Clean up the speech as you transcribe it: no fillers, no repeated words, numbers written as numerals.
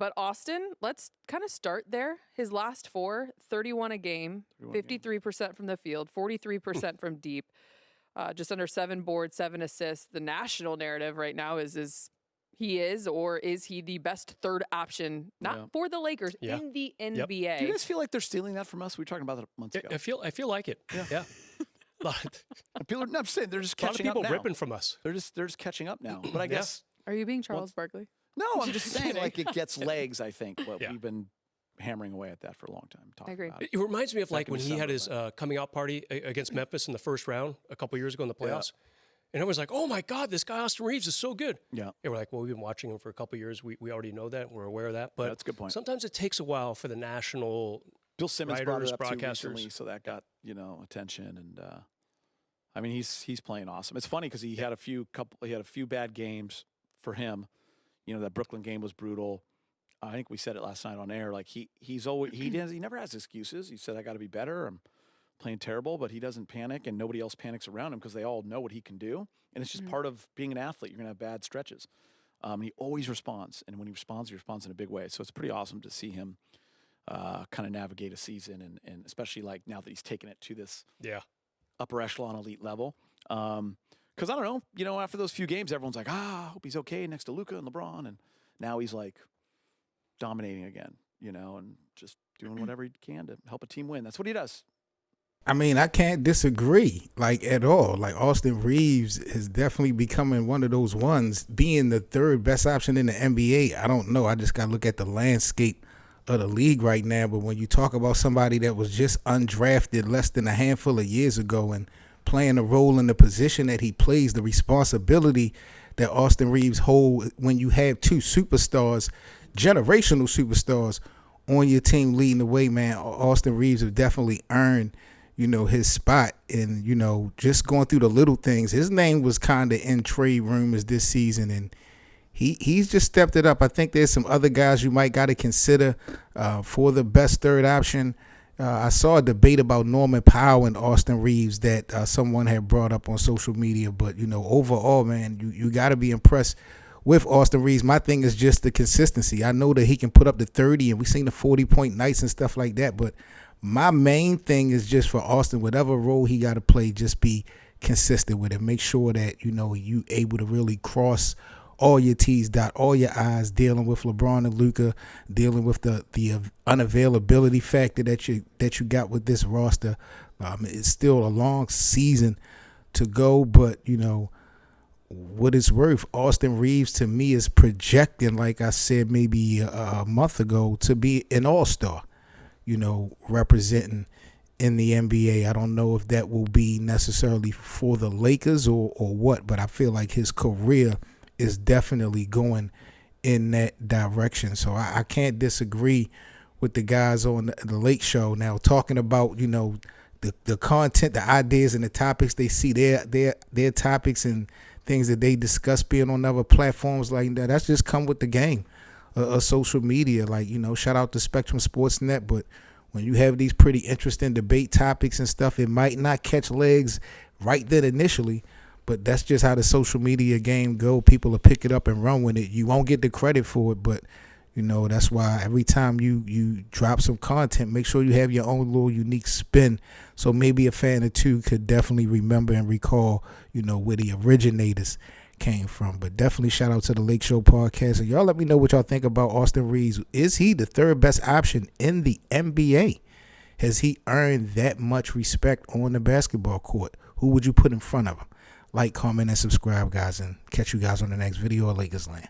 But Austin, let's kind of start there. His last 4, 31 a game, 53% from the field, 43% from deep, just under 7 boards, 7 assists. The national narrative right now is he is, or is he the best third option, not for the Lakers, in the NBA? Do you guys feel like they're stealing that from us? We were talking about that months ago. I feel like it. Yeah. People are not saying they're just catching up now. A lot of people ripping from us. They're just catching up now. But I guess. Are you being Charles Barkley? No, I'm just saying like it gets legs. I think, but we've been hammering away at that for a long time. I agree. It reminds me of like when he had his coming out party against Memphis in the first round a couple years ago in the playoffs. And everyone's like, oh, my God, this guy Austin Reaves is so good. Yeah. And we're like, well, we've been watching him for a couple years. We already know that. We're aware of that. But that's a good point. Sometimes it takes a while for the national Bill Simmons writers, brought it up broadcasters. Recently, so that got, attention. And, I mean, he's playing awesome. It's funny because he had a few bad games for him. That Brooklyn game was brutal. I think we said it last night on air. Like he never has excuses. He said, I got to be better. I'm playing terrible, but he doesn't panic, and nobody else panics around him because they all know what he can do. And it's just part of being an athlete. You're going to have bad stretches. He always responds, and when he responds in a big way. So it's pretty awesome to see him kind of navigate a season, and especially like now that he's taken it to this upper echelon elite level. Because I don't know, after those few games, everyone's like, I hope he's okay next to Luka and LeBron. And now he's like dominating again, and just doing whatever he can to help a team win. That's what he does. I mean, I can't disagree, at all. Like, Austin Reaves is definitely becoming one of those ones, being the third best option in the NBA. I don't know. I just got to look at the landscape of the league right now. But when you talk about somebody that was just undrafted less than a handful of years ago and playing a role in the position that he plays, the responsibility that Austin Reaves hold when you have 2 superstars, generational superstars, on your team leading the way, man, Austin Reaves have definitely earned his spot. And, just going through the little things, his name was kind of in trade rumors this season, and he's just stepped it up. I think there's some other guys you might got to consider for the best third option. I saw a debate about Norman Powell and Austin Reaves that someone had brought up on social media. But, overall, man, you got to be impressed with Austin Reaves. My thing is just the consistency. I know that he can put up the 30, and we've seen the 40-point nights and stuff like that. But my main thing is just for Austin, whatever role he got to play, just be consistent with it. Make sure that, you able to really cross all your T's, dot all your I's, dealing with LeBron and Luka, dealing with the unavailability factor that you got with this roster. It's still a long season to go, but, what it's worth, Austin Reaves to me is projecting, like I said maybe a month ago, to be an all-star, representing in the NBA. I don't know if that will be necessarily for the Lakers or what, but I feel like his career is definitely going in that direction. So I can't disagree with the guys on the Lake Show now talking about, the content, the ideas, and the topics they see, their topics and things that they discuss being on other platforms like that. That's just come with the game of social media. Like, shout out to Spectrum Sportsnet, but when you have these pretty interesting debate topics and stuff, it might not catch legs right then initially, but that's just how the social media game go. People will pick it up and run with it. You won't get the credit for it, but that's why every time you drop some content, make sure you have your own little unique spin. So maybe a fan or two could definitely remember and recall, where the originators came from. But definitely shout out to the Lake Show podcast. And y'all let me know what y'all think about Austin Reaves. Is he the third best option in the NBA? Has he earned that much respect on the basketball court? Who would you put in front of him? Like, comment, and subscribe, guys, and catch you guys on the next video of Lakers Land.